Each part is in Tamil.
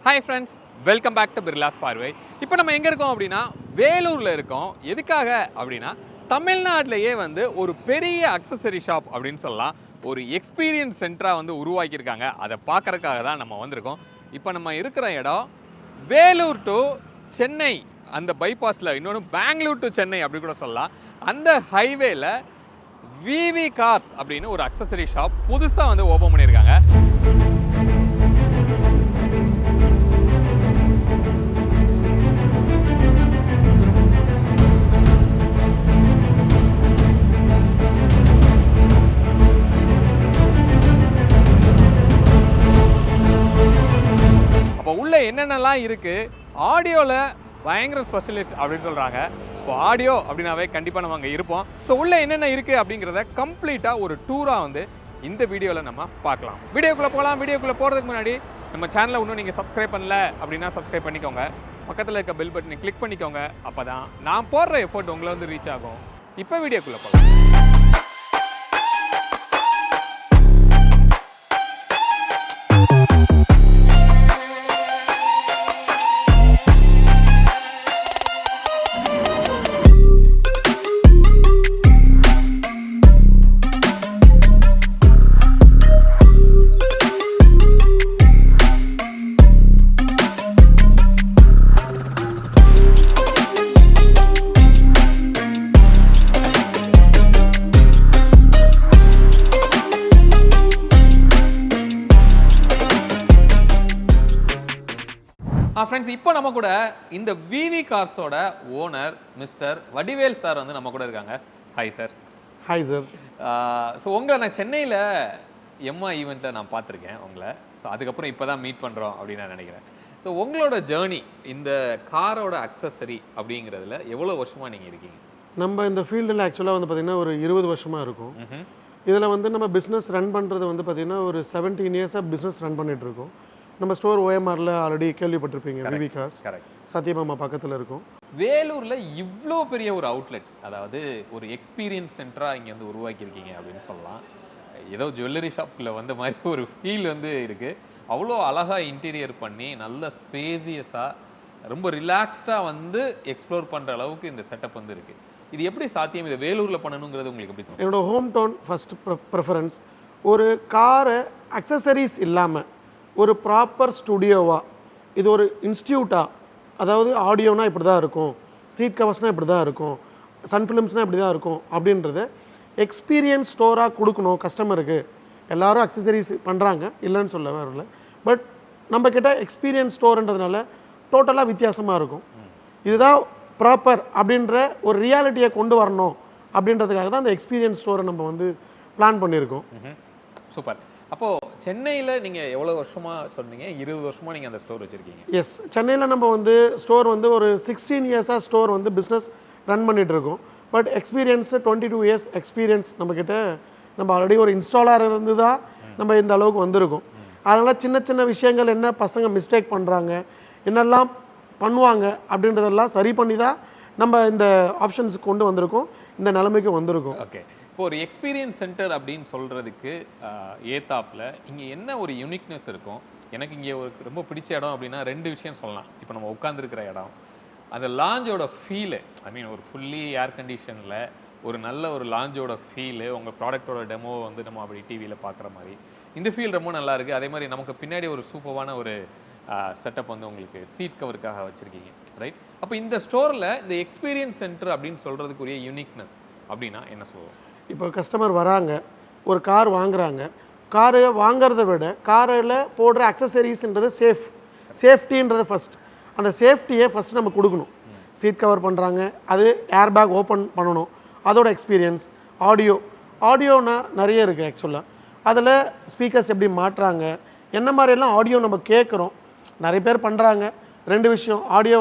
Hi friends, welcome back to Birla's பார்வை. இப்போ நம்ம எங்கே இருக்கோம் அப்படின்னா வேலூரில் இருக்கோம். எதுக்காக அப்படின்னா தமிழ்நாட்டிலேயே ஒரு பெரிய அக்சசரி ஷாப் அப்படின்னு சொல்லலாம், ஒரு எக்ஸ்பீரியன்ஸ் சென்டராக உருவாக்கியிருக்காங்க. அதை பார்க்கறதுக்காக தான் நம்ம வந்திருக்கோம். இப்போ நம்ம இருக்கிற இடம் வேலூர் டு சென்னை அந்த பைபாஸில், இன்னொன்று பெங்களூர் டு சென்னை அப்படி கூட சொல்லலாம். அந்த ஹைவேல விவி கார்ஸ் அப்படின்னு ஒரு அக்சசரி ஷாப் புதுசாக ஓப்பன் பண்ணியிருக்காங்க. உள்ள என்னென்னலாம் இருக்கு, ஆடியோவில் பயங்கர ஸ்பெஷலிஸ்ட் அப்படின்னு சொல்கிறாங்க. இப்போ ஆடியோ அப்படின்னாவே கண்டிப்பாக நம்ம அங்கே இருப்போம். ஸோ உள்ள என்னென்ன இருக்குது அப்படிங்கிறத கம்ப்ளீட்டாக ஒரு டூராக இந்த வீடியோவில் நம்ம பார்க்கலாம். வீடியோக்குள்ளே போகலாம். வீடியோக்குள்ளே போகிறதுக்கு முன்னாடி நம்ம சேனலை இன்னும் நீங்கள் சப்ஸ்கிரைப் பண்ணல அப்படின்னா சப்ஸ்கிரைப் பண்ணிக்கோங்க. பக்கத்தில் இருக்க பெல் பட்டனை கிளிக் பண்ணிக்கோங்க. அப்போ தான் நான் போடுற எஃபோர்ட் உங்களை ரீச் ஆகும். இப்போ வீடியோக்குள்ளே போகலாம். ஃப்ரெண்ட்ஸ், இப்போ நம்ம கூட இந்த விவி கார்ஸோட ஓனர் மிஸ்டர் வடிவேல் சார் நம்ம கூட இருக்காங்க. Hi sir. Hi sir. So உங்களை நான் சென்னையில் எம்மா ஈவெண்ட்டில் நான் பார்த்துருக்கேன் உங்களை. ஸோ அதுக்கப்புறம் இப்போ தான் மீட் பண்ணுறோம் அப்படின்னு நான் நினைக்கிறேன். ஸோ உங்களோட ஜேர்னி இந்த காரோட அக்சசரி அப்படிங்கிறதுல எவ்வளோ வருஷமாக நீங்கள் இருக்கீங்க? நம்ம இந்த ஃபீல்டில் ஆக்சுவலாக பார்த்திங்கன்னா ஒரு 20 வருஷமாக இருக்கும். இதில் நம்ம பிஸ்னஸ் ரன் பண்ணுறது பார்த்திங்கன்னா ஒரு 17 இயர்ஸாக பிஸ்னஸ் ரன் பண்ணிகிட்ருக்கோம். நம்ம ஸ்டோர் ஓஎம்ஆரில் ஆல்ரெடி கேள்விப்பட்டிருப்பீங்க, விவி கார்ஸ். சத்யபாமா பக்கத்தில் இருக்கும். வேலூரில் இவ்வளோ பெரிய ஒரு அவுட்லெட், அதாவது ஒரு எக்ஸ்பீரியன்ஸ் சென்டராக இங்கே உருவாக்கியிருக்கீங்க அப்படின்னு சொல்லலாம். ஏதோ ஜுவல்லரி ஷாப்புக்குள்ளே வந்த மாதிரி ஒரு ஃபீல் இருக்குது. அவ்வளோ அழகாக இன்டீரியர் பண்ணி நல்ல ஸ்பேசியஸாக ரொம்ப ரிலாக்ஸ்டாக எக்ஸ்ப்ளோர் பண்ணுற அளவுக்கு இந்த செட்டப் இருக்குது. இது எப்படி சாத்தியம்? இதை வேலூரில் பண்ணணுங்கிறது உங்களுக்கு எப்படி தோணும்? என்னோடய ஹோம் டவுன் ஃபஸ்ட் ப்ரிஃபரன்ஸ். ஒரு காரை அக்சசரிஸ் இல்லாமல் ஒரு ப்ராப்பர் ஸ்டுடியோவாக, இது ஒரு இன்ஸ்டியூட்டாக, அதாவது ஆடியோனா இப்படி தான் இருக்கும், சீட் கவர்ஸ்னால் இப்படி தான் இருக்கும், சன் ஃபிலிம்ஸ்னால் இப்படி தான் இருக்கும் அப்படின்றத எக்ஸ்பீரியன்ஸ் ஸ்டோராக கொடுக்கணும் கஸ்டமருக்கு. எல்லோரும் அக்சசரிஸ் பண்ணுறாங்க, இல்லைன்னு சொல்ல வரல. பட் நம்மக்கிட்ட எக்ஸ்பீரியன்ஸ் ஸ்டோர்ன்றதுனால டோட்டலாக வித்தியாசமாக இருக்கும். இதுதான் ப்ராப்பர் அப்படின்ற ஒரு ரியாலிட்டியை கொண்டு வரணும் அப்படின்றதுக்காக தான் அந்த எக்ஸ்பீரியன்ஸ் ஸ்டோரை நம்ம பிளான் பண்ணியிருக்கோம். சூப்பர். அப்போது சென்னையில் நீங்கள் எவ்வளோ வருஷமாக சொன்னீங்க? 20 வருஷமாக நீங்கள் அந்த ஸ்டோர் வச்சுருக்கீங்க. எஸ், சென்னையில் நம்ம ஸ்டோர் ஒரு 16 இயர்ஸாக ஸ்டோர் பிஸ்னஸ் ரன் பண்ணிகிட்ருக்கோம். பட் எக்ஸ்பீரியன்ஸு 22 இயர்ஸ் எக்ஸ்பீரியன்ஸ் நம்மக்கிட்ட. நம்ம ஆல்ரெடி ஒரு இன்ஸ்டாலர் இருந்து தான் நம்ம இந்த அளவுக்கு வந்திருக்கோம். அதனால் சின்ன சின்ன விஷயங்கள் என்ன பசங்க மிஸ்டேக் பண்ணுறாங்க, என்னெல்லாம் பண்ணுவாங்க அப்படின்றதெல்லாம் சரி பண்ணி தான் நம்ம இந்த ஆப்ஷன்ஸுக்கு கொண்டு வந்திருக்கோம், இந்த நிலைமைக்கு வந்திருக்கோம். ஓகே. இப்போ ஒரு எக்ஸ்பீரியன்ஸ் சென்டர் அப்படின்னு சொல்கிறதுக்கு ஏத்தாப்பில் இங்கே என்ன ஒரு யூனிக்னஸ் இருக்கும்? எனக்கு இங்கே ஒரு ரொம்ப பிடிச்ச இடம் அப்படின்னா 2 விஷயம் சொல்லலாம். இப்போ நம்ம உட்காந்துருக்கிற இடம், அந்த லாஞ்சோட ஃபீலு, ஐ மீன் ஒரு ஃபுல்லி ஏர் கண்டிஷனில் ஒரு நல்ல ஒரு லாஞ்சோட ஃபீலு, உங்கள் ப்ராடக்டோட டெமோ நம்ம அப்படி டிவியில் பார்க்குற மாதிரி இந்த ஃபீல் ரொம்ப நல்லா இருக்குது. அதே மாதிரி நமக்கு பின்னாடி ஒரு சூப்பரான ஒரு செட்டப் உங்களுக்கு சீட் கவருக்காக வச்சுருக்கீங்க, ரைட்? அப்போ இந்த ஸ்டோரில் இந்த எக்ஸ்பீரியன்ஸ் சென்டர் அப்படின்னு சொல்கிறதுக்குரிய யூனிக்னஸ் அப்படின்னா என்ன சொல்லுவோம்? இப்போ கஸ்டமர் வராங்க, ஒரு கார் வாங்குறாங்க. காரை வாங்கிறத விட காரில் போடுற அக்சசரிஸ்ன்றது சேஃப்டின்றது ஃபஸ்ட். அந்த சேஃப்டியை ஃபஸ்ட் நம்ம கொடுக்கணும். சீட் கவர் பண்ணுறாங்க, அது ஏர் பேக் ஓப்பன் பண்ணணும், அதோட எக்ஸ்பீரியன்ஸ். ஆடியோனா நிறைய இருக்குது ஆக்சுவலாக. அதில் ஸ்பீக்கர்ஸ் எப்படி மாட்டுறாங்க, என்ன மாதிரியெல்லாம் ஆடியோ நம்ம கேட்குறோம், நிறைய பேர் பண்ணுறாங்க. 2 விஷயம், ஆடியோ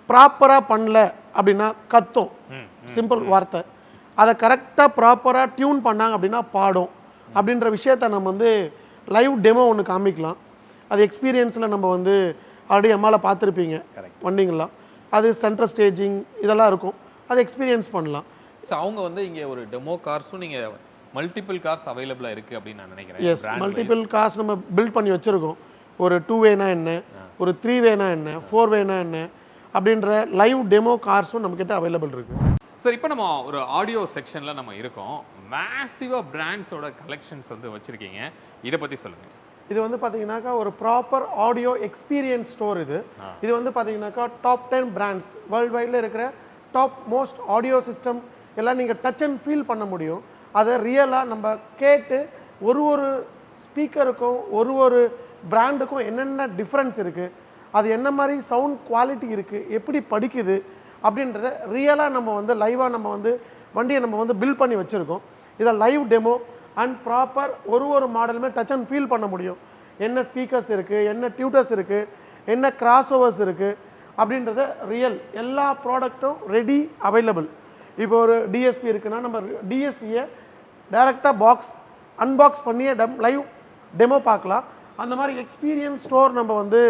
ப்ராப்பராக பண்ணல அப்படின்னா கத்தும், சிம்பிள் வார்த்தை. அதை கரெக்டாக ப்ராப்பராக டியூன் பண்ணாங்க அப்படின்னா பாடும். அப்படின்ற விஷயத்தை நம்ம லைவ் டெமோ ஒன்று காமிக்கலாம். அது எக்ஸ்பீரியன்ஸில் நம்ம ஆல்ரெடி அம்மாவில் பார்த்துருப்பீங்க வண்டிங்களாம். அது சென்ட்ரல் ஸ்டேஜிங் இதெல்லாம் இருக்கும், அது எக்ஸ்பீரியன்ஸ் பண்ணலாம். ஸோ அவங்க இங்கே ஒரு டெமோ கார்ஸும் நீங்கள் மல்டிபிள் கார்ஸ் அவைலபிளாக இருக்குது அப்படின்னு நான் நினைக்கிறேன். எஸ், மல்டிபிள் கார்ஸ் நம்ம பில்ட் பண்ணி வச்சுருக்கோம். ஒரு 2 வேனா என்ன, ஒரு 3 வேனா என்ன, 4 வேனா என்ன அப்படின்ற லைவ் டெமோ கார்ஸும் நம்மக்கிட்ட அவைலபிள் இருக்குது. சார் இப்போ நம்ம ஒரு ஆடியோ செக்ஷனில் நம்ம இருக்கோம். மேசிவாக பிராண்ட்ஸோட கலெக்ஷன்ஸ் வந்து வச்சுருக்கீங்க, இதை பற்றி சொல்லுங்கள். இது வந்து பார்த்தீங்கன்னாக்கா ஒரு ப்ராப்பர் ஆடியோ எக்ஸ்பீரியன்ஸ் ஸ்டோர் இது. இது வந்து பார்த்தீங்கன்னாக்கா டாப் 10 பிராண்ட்ஸ் வேர்ல்டு வைடில் இருக்கிற டாப் மோஸ்ட் ஆடியோ சிஸ்டம் எல்லாம் நீங்கள் டச் அண்ட் ஃபீல் பண்ண முடியும். அதை ரியலாக நம்ம கேட்டு ஒரு ஸ்பீக்கருக்கும் ஒரு பிராண்டுக்கும் என்னென்ன டிஃப்ரென்ஸ் இருக்குது, அது என்ன மாதிரி சவுண்ட் குவாலிட்டி இருக்குது, எப்படி படிக்குது அப்படின்றத ரியலாக நம்ம வந்து லைவாக நம்ம வந்து வண்டியை நம்ம வந்து பில்ட் பண்ணி வச்சுருக்கோம். இதை லைவ் டெமோ அண்ட் ப்ராப்பர் ஒரு மாடலுமே டச் அண்ட் ஃபீல் பண்ண முடியும். என்ன ஸ்பீக்கர்ஸ் இருக்குது, என்ன டியூட்டர்ஸ் இருக்குது, என்ன கிராஸ் ஓவர்ஸ் இருக்குது அப்படின்றத ரியல் எல்லா ப்ராடக்ட்டும் ரெடி அவைலபிள். இப்போ ஒரு டிஎஸ்பி இருக்குன்னா நம்ம டிஎஸ்பியை டைரெக்டாக அன்பாக்ஸ் பண்ணியே லைவ் டெமோ பார்க்கலாம். அந்த மாதிரி எக்ஸ்பீரியன்ஸ் ஸ்டோர் நம்ம வந்து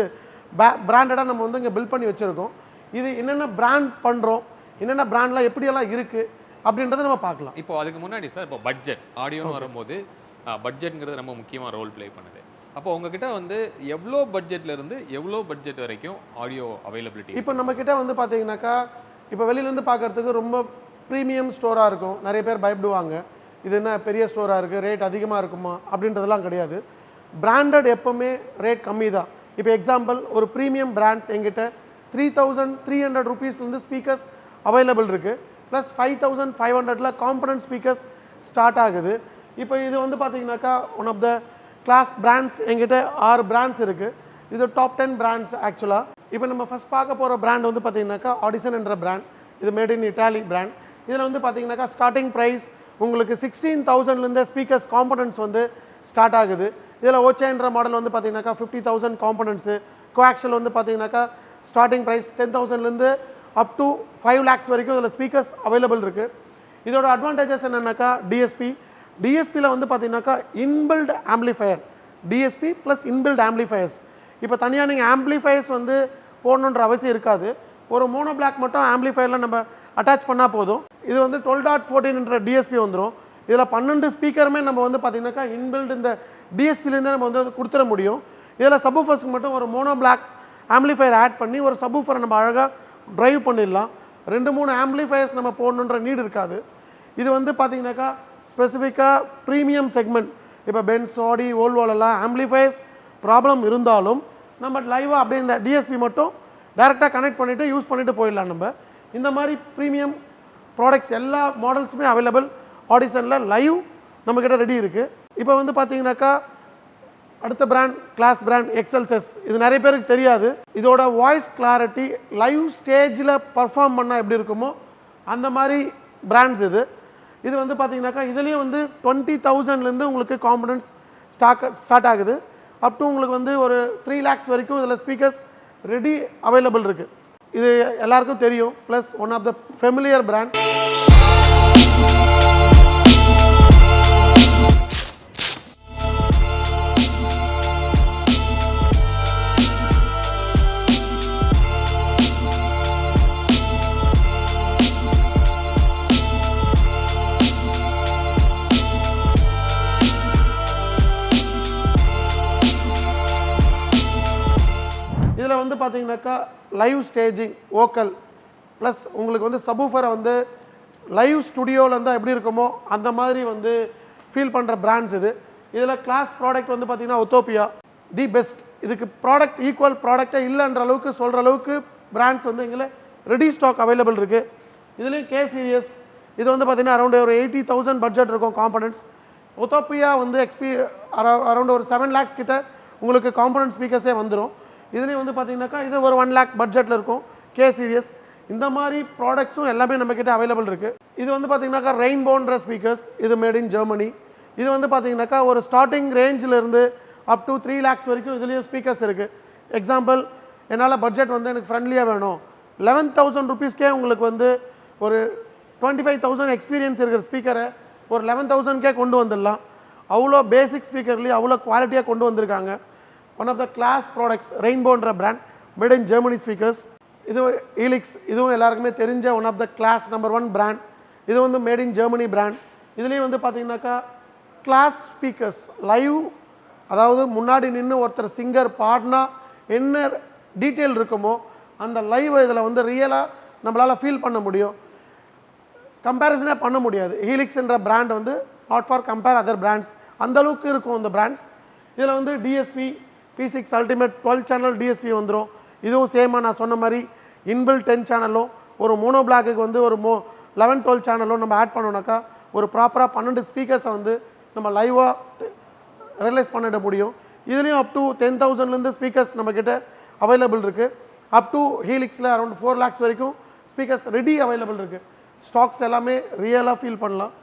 பிராண்டடாக நம்ம வந்து இங்கே பில்ட் பண்ணி வச்சுருக்கோம். இது என்னென்ன பிராண்ட் பண்ணுறோம், என்னென்ன பிராண்ட்லாம் எப்படியெல்லாம் இருக்குது அப்படின்றத நம்ம பார்க்கலாம். இப்போ அதுக்கு முன்னாடி சார், இப்போ பட்ஜெட் ஆடியோன்னு வரும்போது பட்ஜெட்ங்கிறது ரொம்ப முக்கியமாக ரோல் ப்ளே பண்ணுது. அப்போ உங்ககிட்ட வந்து எவ்வளோ பட்ஜெட்லேருந்து எவ்வளோ பட்ஜெட் வரைக்கும் ஆடியோ அவைலபிலிட்டி? இப்போ நம்மக்கிட்ட வந்து பார்த்தீங்கன்னாக்கா இப்போ வெளியிலேருந்து பார்க்குறதுக்கு ரொம்ப ப்ரீமியம் ஸ்டோராக இருக்கும். நிறைய பேர் பயப்படுவாங்க, இது என்ன பெரிய ஸ்டோராக இருக்குது, ரேட் அதிகமாக இருக்குமா அப்படின்றதெல்லாம் கிடையாது. பிராண்டட் எப்போவுமே ரேட் கம்மி தான். இப்போ எக்ஸாம்பிள் ஒரு ப்ரீமியம் பிராண்ட்ஸ் எங்கிட்ட 3,300 ரூபீஸ்லேருந்து ஸ்பீக்கர்ஸ் அவைலபிள் இருக்குது. ப்ளஸ் 5,500 காம்பனன்ட் ஸ்பீக்கர்ஸ் ஸ்டார்ட் ஆகுது. இப்போ இது வந்து பார்த்தீங்கன்னாக்கா one of the class brands எங்கிட்ட 6 பிராண்ட்ஸ் இருக்குது. இது டாப் 10 பிராண்ட்ஸ் ஆக்சுவலாக. இப்போ நம்ம ஃபஸ்ட் பார்க்க போகிற பிராண்ட் வந்து பார்த்தீங்கன்னாக்கா ஆடிசன் என்ற பிராண்ட். இது மேட் இன் இட்டாலி பிராண்ட். இதில் வந்து பார்த்தீங்கன்னாக்கா ஸ்டார்டிங் ப்ரைஸ் உங்களுக்கு 16,000லேருந்து ஸ்பீக்கர்ஸ் காம்பனன்ட்ஸ் வந்து ஸ்டார்ட் ஆகுது. இதில் ஓச்சேன்ற மாடல் வந்து பார்த்தீங்கன்னாக்கா 50,000 காம்பனன்ட்ஸு. கோஆக்ஷல் வந்து பார்த்தீங்கன்னாக்கா ஸ்டார்டிங் ப்ரைஸ் 10,000லேருந்து அப் டு 5 lakhs வரைக்கும் இதில் ஸ்பீக்கர்ஸ் அவைலபிள் இருக்குது. இதோட அட்வான்டேஜஸ் என்னென்னாக்கா டிஎஸ்பியில் வந்து பார்த்தீங்கன்னாக்கா inbuilt amplifier, DSP plus inbuilt amplifiers. இப்போ தனியாக நீங்கள் ஆம்பிளிஃபயர்ஸ் வந்து போடணுன்ற அவசியம் இருக்காது. ஒரு மோனோ பிளாக் மட்டும் ஆம்பிளிஃபயரில் நம்ம அட்டாச் பண்ணால் போதும். இது வந்து 12.14 டிஎஸ்பி வந்துடும். இதில் 12 ஸ்பீக்கருமே நம்ம வந்து பார்த்தீங்கன்னாக்கா இன்பில்ட் இந்த டிஎஸ்பிலேருந்தே நம்ம வந்து கொடுத்துட முடியும். இதில் சப்வூஃபர்ஸ்க்கு மட்டும் ஒரு மோனோ பிளாக் ஆம்பிளிஃபயர் ஆட் பண்ணி ஒரு சப்வூஃபரை நம்ம அழகாக ட்ரைவ் பண்ணிடலாம். 2-3 ஆம்பிளிஃபயர்ஸ் நம்ம போடணுன்ற நீடு இருக்காது. இது வந்து பார்த்தீங்கன்னாக்கா ஸ்பெசிஃபிக்காக ப்ரீமியம் செக்மெண்ட். இப்போ பென்ஸ், ஆடி, வோல்வோலெல்லாம் ஆம்பிளிஃபயர்ஸ் ப்ராப்ளம் இருந்தாலும் நம்ம லைவாக அப்படியே இந்த டிஎஸ்பி மட்டும் டைரெக்டாக கனெக்ட் பண்ணிவிட்டு யூஸ் பண்ணிவிட்டு போயிடலாம். நம்ம இந்த மாதிரி ப்ரீமியம் ப்ராடக்ட்ஸ் எல்லா மாடல்ஸுமே அவைலபிள் ஆடிசனில் லைவ் நம்மக்கிட்ட ரெடி இருக்குது. இப்போ வந்து பார்த்தீங்கன்னாக்கா அடுத்த பிராண்ட் கிளாஸ் பிராண்ட் எக்ஸல்சஸ். இது நிறைய பேருக்கு தெரியாது. இதோட வாய்ஸ் கிளாரிட்டி லைவ் ஸ்டேஜில் பர்ஃபார்ம் பண்ணால் எப்படி இருக்குமோ அந்த மாதிரி பிராண்ட்ஸ் இது. இது வந்து பார்த்தீங்கன்னாக்கா இதுலேயும் வந்து 20,000லேருந்து உங்களுக்கு காம்பனன்ட்ஸ் ஸ்டார்ட் ஆகுது. அப் டு உங்களுக்கு வந்து ஒரு 3 lakhs வரைக்கும் இதில் ஸ்பீக்கர்ஸ் ரெடி அவைலபிள் இருக்குது. இது எல்லாருக்கும் தெரியும். Plus one of the familiar brand. இதில் வந்து பார்த்தீங்கன்னாக்கா லைவ் ஸ்டேஜிங் வோக்கல் ப்ளஸ் உங்களுக்கு வந்து சப்வூஃபரை வந்து லைவ் ஸ்டுடியோவில் இருந்தால் எப்படி இருக்குமோ அந்த மாதிரி வந்து ஃபீல் பண்ணுற பிராண்ட்ஸ் இது. இதில் கிளாஸ் ப்ராடக்ட் வந்து பார்த்தீங்கன்னா ஒத்தோப்பியா தி பெஸ்ட். இதுக்கு ப்ராடக்ட் ஈக்குவல் ப்ராடக்டே இல்லைன்ற அளவுக்கு சொல்கிற அளவுக்கு பிராண்ட்ஸ் வந்து எங்களை ரெடி ஸ்டாக் அவைலபிள் இருக்குது. இதுலேயும் கே சீரியஸ். இது வந்து பார்த்தீங்கன்னா அரௌண்ட் ஒரு 80,000 பட்ஜெட் இருக்கும் காம்பனன்ட்ஸ். ஒத்தோப்பியா வந்து அரௌண்ட் ஒரு 7 lakhs கிட்ட உங்களுக்கு காம்பனன்ட் ஸ்பீக்கர்ஸே வந்துடும். இதுலேயும் வந்து பார்த்தீங்கன்னாக்கா இது ஒரு 1 lakh பட்ஜெட்டில் இருக்கும் கே சீரியஸ். இந்த மாதிரி ப்ராடக்ட்ஸும் எல்லாமே நம்மக்கிட்ட அவைலபிள் இருக்குது. இது வந்து பார்த்தீங்கன்னாக்கா ரெயின்போன்ற ஸ்பீக்கர்ஸ். இது மேட் இன் ஜெர்மனி. இது வந்து பார்த்தீங்கன்னாக்கா ஒரு ஸ்டார்டிங் ரேஞ்சிலேருந்து அப் டு 3 lakhs வரைக்கும் இதுலேயும் ஸ்பீக்கர்ஸ் இருக்குது. எக்ஸாம்பிள் என்னால் பட்ஜெட் வந்து எனக்கு ஃப்ரெண்ட்லியாக வேணும், 11,000 ரூபீஸ்க்கே உங்களுக்கு வந்து ஒரு 25,000 எக்ஸ்பீரியன்ஸ் இருக்கிற ஸ்பீக்கரை ஒரு 11,000க்கே கொண்டு வந்துடலாம். அவ்வளோ பேசிக் ஸ்பீக்கர்லேயும் அவ்வளோ குவாலிட்டியாக கொண்டு வந்திருக்காங்க. One of the class products ரெயின்போன்ற brand made in Germany speakers. இது ஈலிக்ஸ். இதுவும் எல்லாருக்குமே தெரிஞ்ச one of the class number 1 brand. இது வந்து மேட் இன் ஜெர்மனி பிராண்ட். இதுலேயும் வந்து பார்த்தீங்கன்னாக்கா கிளாஸ் ஸ்பீக்கர்ஸ் லைவ் அதாவது முன்னாடி நின்று ஒருத்தர் சிங்கர் பாடினா என்ன டீட்டெயில் இருக்குமோ அந்த லைவ் இதில் வந்து ரியலாக நம்மளால் ஃபீல் பண்ண முடியும். கம்பேரிசனே பண்ண முடியாது. ஹீலிக்ஸ்ன்ற பிராண்ட் வந்து not for compare other brands, அந்தளவுக்கு இருக்கும் இந்த பிராண்ட்ஸ். இதில் வந்து DSP P6 ultimate 12 channel DSP வந்துடும். இதுவும் சேமாக நான் சொன்ன மாதிரி இன்பில் 10 சேனலும் ஒரு மோனோ பிளாக்குக்கு வந்து ஒரு 11-12 சேனலும் நம்ம ஆட் பண்ணோம்னாக்கா ஒரு ப்ராப்பராக 12 ஸ்பீக்கர்ஸை வந்து நம்ம லைவாக ரியலைஸ் பண்ணிட முடியும். இதுலேயும் அப் டு 10,000லேருந்து ஸ்பீக்கர்ஸ் நம்மக்கிட்ட அவைலபிள் இருக்குது. அப் டு ஹீலிக்ஸில் அரௌண்ட் 4 lakhs வரைக்கும் ஸ்பீக்கர்ஸ் ரெடி அவைலபிள் இருக்குது. ஸ்டாக்ஸ் எல்லாமே ரியலாக ஃபீல் பண்ணலாம்.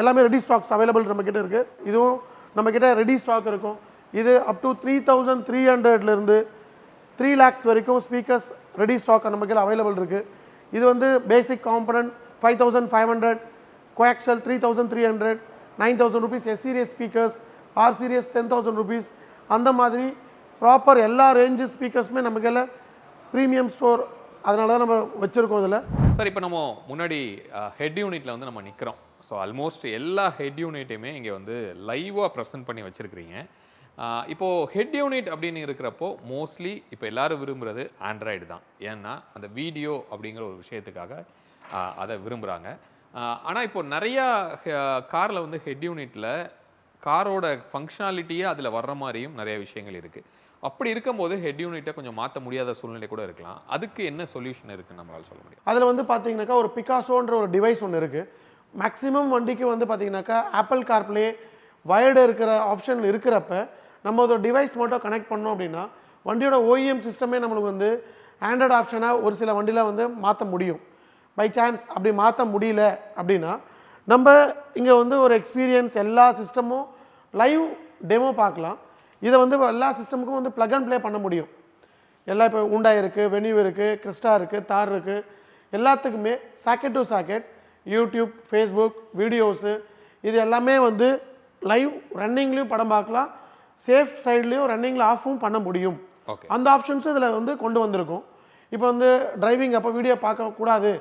எல்லாமே ரெடி ஸ்டாக்ஸ் அவைலபிள் நம்மக்கிட்ட இருக்குது. இதுவும் நம்மக்கிட்ட ரெடி ஸ்டாக் இருக்கும். இது அப் டு 3,300லேருந்து 3 lakhs வரைக்கும் ஸ்பீக்கர்ஸ் ரெடி ஸ்டாக் நம்மக்கிட்ட அவைலபிள் இருக்குது. இது வந்து basic component 5,500, coaxial 3,300, 9,000 rupees S series speakers, R series 10,000 rupees. அந்த மாதிரி ப்ராப்பர் எல்லா ரேஞ்சு ஸ்பீக்கர்ஸுமே நமக்கு ப்ரீமியம் ஸ்டோர், அதனால தான் நம்ம வச்சுருக்கோம் இதில். சார் இப்போ நம்ம முன்னாடி ஹெட் யூனிட்டில் வந்து நம்ம நிற்கிறோம். ஸோ ஆல்மோஸ்ட் எல்லா ஹெட் யூனிட்டையுமே இங்கே வந்து லைவாக ப்ரெசென்ட் பண்ணி வச்சுருக்கிறீங்க. இப்போது ஹெட் யூனிட் அப்படின்னு இருக்கிறப்போ மோஸ்ட்லி இப்போ எல்லோரும் விரும்புகிறது ஆண்ட்ராய்டு தான். ஏன்னா அந்த வீடியோ அப்படிங்கிற ஒரு விஷயத்துக்காக அதை விரும்புகிறாங்க. ஆனால் இப்போ நிறையா காரில் வந்து ஹெட் யூனிட்டில் காரோட ஃபங்க்ஷனாலிட்டியே அதில் வர்ற மாதிரியும் நிறைய விஷயங்கள் இருக்குது. அப்படி இருக்கும்போது ஹெட் யூனிட்டை கொஞ்சம் மாற்ற முடியாத சூழ்நிலை கூட இருக்கலாம். அதுக்கு என்ன சொல்யூஷன் இருக்குன்னு நம்மளால் சொல்ல முடியும்? அதில் வந்து பார்த்தீங்கன்னாக்கா ஒரு பிகாசோன்ற ஒரு டிவைஸ் ஒன்று இருக்குது. மேக்ஸிமம் வண்டிக்கு வந்து பார்த்தீங்கன்னாக்கா ஆப்பிள் கார்ப்ளே வயர்டு இருக்கிற ஆப்ஷன் இருக்கிறப்ப நம்ம ஒரு டிவைஸ் மட்டும் கனெக்ட் பண்ணோம் அப்படின்னா வண்டியோட OEM சிஸ்டமே நம்மளுக்கு வந்து ஆண்ட்ராய்டு ஆப்ஷனாக ஒரு சில வண்டியில் வந்து மாற்ற முடியும். பை சான்ஸ் அப்படி மாற்ற முடியல அப்படின்னா நம்ம இங்கே வந்து ஒரு எக்ஸ்பீரியன்ஸ் எல்லா சிஸ்டமும் லைவ் டெமோ பார்க்கலாம். இதை வந்து எல்லா சிஸ்டமுக்கும் வந்து ப்ளக் அண்ட் ப்ளே பண்ண முடியும். எல்லாம் இப்போ உண்டாய் இருக்குது, வெனியூ இருக்குது, கிறிஸ்டா இருக்குது, தார் இருக்குது, எல்லாத்துக்குமே socket to socket YouTube, Facebook videos இது எல்லாமே வந்து லைவ் ரன்னிங்லேயும் படம் பார்க்கலாம், சேஃப் சைட்லேயும் ரன்னிங்கில் ஆஃபும் பண்ண முடியும். அந்த ஆப்ஷன்ஸும் இதில் வந்து கொண்டு வந்திருக்கும். இப்போ வந்து டிரைவிங் அப்போ வீடியோ பார்க்கக்கூடாது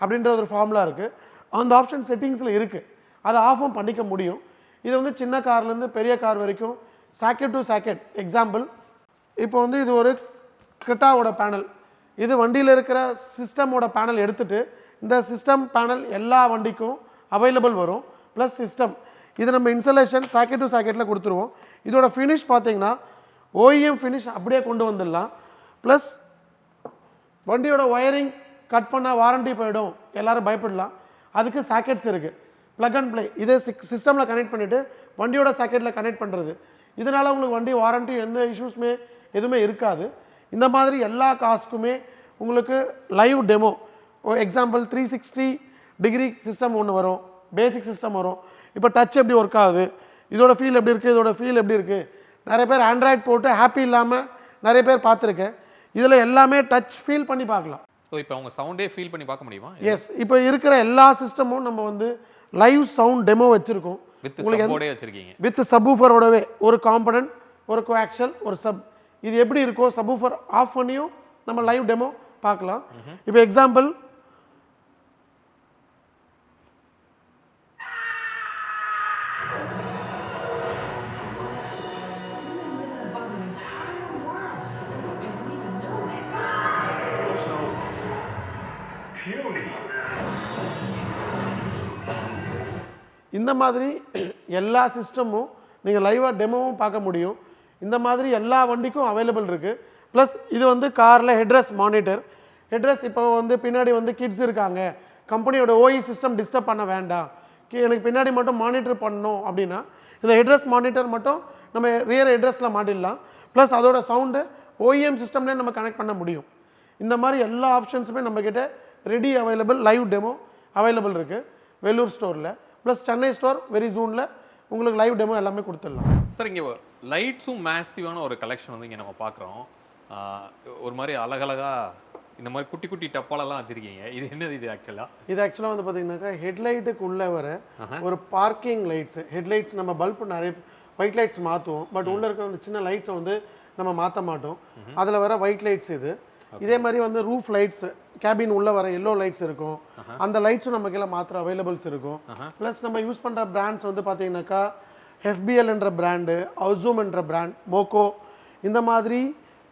அப்படின்ற ஒரு ஃபார்முலா இருக்குது. அந்த ஆப்ஷன் செட்டிங்ஸில் இருக்குது, அதை ஆஃபும் பண்ணிக்க முடியும். இது வந்து சின்ன கார்லேருந்து பெரிய கார் வரைக்கும் சாக்கெட் டு சாக்கெட். எக்ஸாம்பிள் இப்போ வந்து இது ஒரு கிரெட்டாவோட பேனல், இது வண்டியில் இருக்கிற சிஸ்டமோட பேனல் எடுத்துகிட்டு இந்த சிஸ்டம் பேனல் எல்லா வண்டிக்கும் அவைலபிள் வரும். ப்ளஸ் சிஸ்டம் இது நம்ம இன்ஸ்டலேஷன் சாக்கெட் டு சாக்கெட்டில் கொடுத்துருவோம். இதோட ஃபினிஷ் பார்த்தீங்கன்னா OEM ஃபினிஷ் அப்படியே கொண்டு வந்துடலாம். ப்ளஸ் வண்டியோட ஒயரிங் கட் பண்ணால் வாரண்டி போயிடும், எல்லோரும் பயப்படலாம். அதுக்கு சாக்கெட்ஸ் இருக்குது, ப்ளக் அண்ட் ப்ளே. இதே சிஸ்டமில் கனெக்ட் பண்ணிவிட்டு வண்டியோட சாக்கெட்டில் கனெக்ட் பண்ணுறது. இதனால் உங்களுக்கு வண்டி வாரண்டி எந்த இஷ்யூஸுமே எதுவுமே இருக்காது. இந்த மாதிரி எல்லா காஸ்க்குமே உங்களுக்கு live demo. Example 360 degree system ஒன்று வரும், பேசிக் சிஸ்டம் வரும். இப்போ டச் எப்படி ஒர்க் ஆகுது, இதோட ஃபீல் எப்படி இருக்குது, இதோட ஃபீல் எப்படி இருக்குது. நிறைய பேர் ஆண்ட்ராய்ட் போட்டு ஹாப்பி இல்லாமல் நிறைய பேர் பார்த்துருக்கேன். இதில் எல்லாமே டச் ஃபீல் பண்ணி பார்க்கலாம். ஸோ இப்போ அவங்க சவுண்டே ஃபீல் பண்ணி பார்க்க முடியுமா? எஸ், இப்போ இருக்கிற எல்லா சிஸ்டமும் நம்ம வந்து லைவ் சவுண்ட் டெமோ வச்சுருக்கோம். வித் சப்வூஃபரோடவே ஒரு காம்பனன்ட், ஒரு கோஆக்சல், ஒரு சப். இது எப்படி இருக்கோ சப்வூஃபர் ஆஃப் பண்ணியும் நம்ம லைவ் டெமோ பார்க்கலாம். இப்போ எக்ஸாம்பிள் இந்த மாதிரி எல்லா சிஸ்டமும் நீங்கள் லைவாக டெமோவும் பார்க்க முடியும். இந்த மாதிரி எல்லா வண்டிக்கும் அவைலபிள் இருக்குது. ப்ளஸ் இது வந்து காரில் ஹெட்ரஸ் மானிட்டர். ஹெட்ரஸ் இப்போ வந்து பின்னாடி வந்து கிட்ஸ் இருக்காங்க, கம்பெனியோட OE சிஸ்டம் டிஸ்டர்ப் பண்ண வேண்டாம், எனக்கு பின்னாடி மட்டும் மானிட்டர் பண்ணணும் அப்படின்னா இந்த ஹெட்ரஸ் மானிட்டர் மட்டும் நம்ம ரியர் ஹெட்ரஸில் மாட்டிடலாம். ப்ளஸ் அதோட சவுண்டு OEM சிஸ்டம்லேயே நம்ம கனெக்ட் பண்ண முடியும். இந்த மாதிரி எல்லா ஆப்ஷன்ஸுமே நம்மக்கிட்ட ready available live demo available இருக்குது வெள்ளூர் ஸ்டோரில். ப்ளஸ் சென்னை ஸ்டோர் வெரி சூனில் உங்களுக்கு லைவ் டெமோ எல்லாமே கொடுத்துடலாம். சார் இங்கே லைட்ஸும் மேசிவான ஒரு கலெக்ஷன் வந்து இங்கே நம்ம பார்க்குறோம். ஒரு மாதிரி அழகழகாக இந்த மாதிரி குட்டி குட்டி டப்பாலெல்லாம் வச்சுருக்கீங்க. இது என்னது இது ஆக்சுவலாக? இது ஆக்சுவலாக வந்து பார்த்தீங்கன்னாக்கா ஹெட்லைட்டுக்கு உள்ளே வர ஒரு பார்க்கிங் லைட்ஸு. ஹெட்லைட்ஸ் நம்ம பல்ப் நிறைய ஒயிட் லைட்ஸ் மாற்றுவோம், பட் உள்ளே இருக்கிற அந்த சின்ன லைட்ஸை வந்து நம்ம மாற்ற மாட்டோம். அதில் வர ஒயிட் லைட்ஸ் இது. இதே மாதிரி வந்து ரூஃப் லைட்ஸ், கேபின் உள்ளே வர எல்லோ லைட்ஸ் இருக்கும், அந்த லைட்ஸும் நமக்கு எல்லாம் மாத்திர அவைலபிள்ஸ் இருக்கும். ப்ளஸ் நம்ம யூஸ் பண்ணுற பிராண்ட்ஸ் வந்து பார்த்தீங்கன்னாக்கா FBL என்ற பிராண்டு, அவுசூம் என்ற பிராண்ட், மோக்கோ, இந்த மாதிரி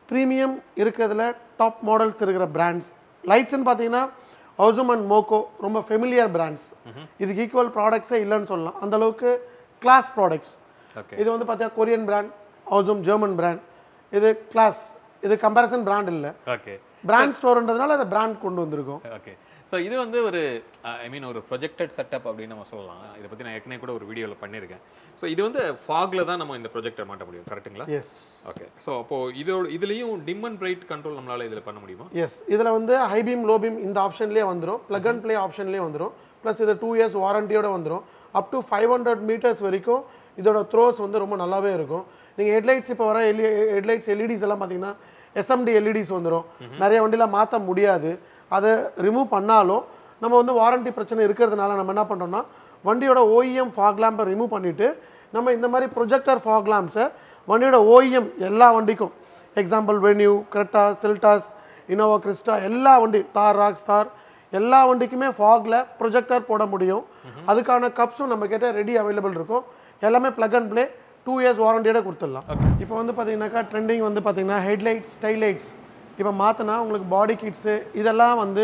ப்ரீமியம் இருக்கிறதுல டாப் மாடல்ஸ் இருக்கிற பிராண்ட்ஸ். லைட்ஸ்ன்னு பார்த்தீங்கன்னா அவுசூம் அண்ட் மோக்கோ ரொம்ப ஃபெமிலியர் பிராண்ட்ஸ். இதுக்கு ஈக்குவல் ப்ராடக்ட்ஸே இல்லைன்னு சொல்லலாம், அந்த அளவுக்கு கிளாஸ் ப்ராடக்ட்ஸ். இது வந்து பார்த்தீங்கன்னா கொரியன் பிராண்ட், அவுசூம் ஜெர்மன் பிராண்ட். இது கிளாஸ், இது கம்பேரிசன் பிராண்ட் இல்லை, ஓகே பிராண்ட் ஸ்டோர்ன்றதுனால அதை பிராண்ட் கொண்டு வந்திருக்கோம். ஓகே. ஸோ இது வந்து ஒரு ஐ மீன் ஒரு ப்ரொஜெக்டட் செட்டப் அப்படின்னு நம்ம சொல்லலாம். இதை பற்றி நான் ஏற்கனவே கூட ஒரு வீடியோவில் பண்ணியிருக்கேன். ஸோ இது வந்து ஃபாகில் தான் நம்ம இந்த ப்ரொஜெக்டர் மாட்ட முடியும், கரெக்ட்டுங்களா? எஸ். ஓகே. ஸோ அப்போது இதுலேயும் டிம் அண்ட் பிரைட் கண்ட்ரோல் நம்மளால் இதில் பண்ண முடியுமா? எஸ், இதில் வந்து ஹை பீம் லோ பீம் இந்த ஆப்ஷன்லேயே வந்துடும், ப்ளக் அண்ட் ப்ளே ஆப்ஷன்லேயே வந்துடும். ப்ளஸ் இது 2 years வாரண்டியோட வந்துடும். அப் டு 500 meters வரைக்கும் இதோட த்ரோஸ் வந்து ரொம்ப நல்லாவே இருக்கும். நீங்கள் ஹெட்லைட்ஸ் இப்போ வர ஹெட்லைட்ஸ் எல்இடிஸ் எல்லாம் பார்த்தீங்கன்னா SMD எல்இடிஸ் வந்துடும். நிறைய வண்டியில் மாற்ற முடியாது. அதை ரிமூவ் பண்ணாலும் நம்ம வந்து வாரண்டி பிரச்சனை இருக்கிறதுனால நம்ம என்ன பண்ணுறோம்னா வண்டியோட OEM ஃபாக் லேம்பை ரிமூவ் பண்ணிவிட்டு நம்ம இந்த மாதிரி ப்ரொஜெக்டர் ஃபாக் லேம்ப்ஸை வண்டியோட OEM எல்லா வண்டிக்கும், example Venue, Creta, Seltos, Innova Crysta, எல்லா வண்டி, தார், ராக்ஸ் தார், எல்லா வண்டிக்குமே ஃபாகில் ப்ரொஜெக்டர் போட முடியும். அதுக்கான கப்ஸும் நம்ம கிட்ட ரெடி அவைலபிள் இருக்கும். எல்லாமே ப்ளக் அண்ட் ப்ளே 2 years வாரண்டியோட கொடுத்துடலாம். இப்போ வந்து பார்த்தீங்கன்னாக்கா ட்ரெண்டிங் வந்து பார்த்தீங்கன்னா ஹெட்லைட்ஸ், டைலைட்ஸ் இப்போ மாற்றினா உங்களுக்கு பாடி கிட்ஸு இதெல்லாம் வந்து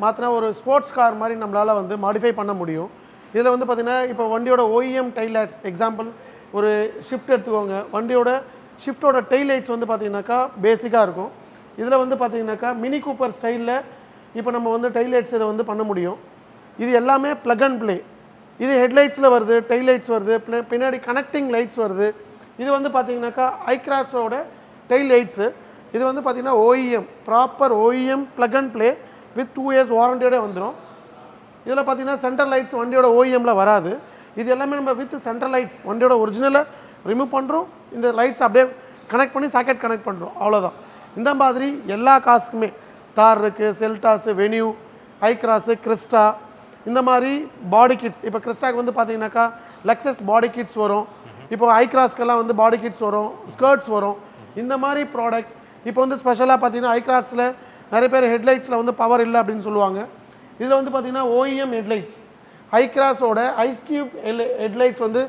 மாற்றினா ஒரு ஸ்போர்ட்ஸ் கார் மாதிரி நம்மளால் வந்து மாடிஃபை பண்ண முடியும். இதில் வந்து பார்த்திங்கன்னா இப்போ வண்டியோட OEM டைலைட்ஸ், எக்ஸாம்பிள் ஒரு ஷிஃப்ட் எடுத்துக்கோங்க, வண்டியோட ஷிஃப்ட்டோட டைலைட்ஸ் வந்து பார்த்திங்கனாக்கா பேசிக்காக இருக்கும். இதில் வந்து பார்த்திங்கனாக்கா மினி கூப்பர் ஸ்டைலில் இப்போ நம்ம வந்து டைலைட்ஸ் இதை வந்து பண்ண முடியும். இது எல்லாமே ப்ளக் அண்ட் ப்ளே. இது ஹெட்லைட்ஸில் வருது, டைலைட்ஸ் வருது, பின்னாடி கனெக்டிங் லைட்ஸ் வருது. இது வந்து பார்த்திங்கனாக்கா ஐக்ராஸோட டைலைட்ஸு. இது வந்து பார்த்திங்கன்னா OEM, proper OEM plug and play with 2 years வாரண்டியோட வந்துடும். இதில் பார்த்தீங்கன்னா சென்டர் லைட்ஸ் வண்டியோட OEMல வராது. இது எல்லாமே நம்ம வித் சென்டர் லைட்ஸ் வண்டியோட ஒரிஜினலை ரிமூவ் பண்ணுறோம், இந்த லைட்ஸ் அப்படியே கனெக்ட் பண்ணி சாக்கெட் கனெக்ட் பண்ணுறோம், அவ்வளோதான். இந்த மாதிரி எல்லா காசுக்குமே தார் இருக்குது, செல்டாஸு, வென்யூ, ஐக்ராஸு, கிறிஸ்டா, இந்த மாதிரி பாடி கிட்ஸ். இப்போ கிறிஸ்டாக்கு வந்து பார்த்தீங்கன்னாக்கா லெக்ஸஸ் பாடி கிட்ஸ் வரும், இப்போ ஐக்ராஸ்க்கெல்லாம் வந்து பாடி கிட்ஸ் வரும், ஸ்கர்ட்ஸ் வரும். இந்த மாதிரி ப்ராடக்ட்ஸ் இப்போ வந்து ஸ்பெஷலாக பார்த்தீங்கன்னா ஐக்ராஸில் நிறைய பேர் ஹெட்லைட்ஸில் வந்து பவர் இல்லை அப்படின்னு சொல்லுவாங்க. இதில் வந்து பார்த்தீங்கன்னா OEM ஹெட்லைட்ஸ், ஐக்ராஸோட ஐஸ் கியூப் ஹெட்லைட்ஸ் வந்து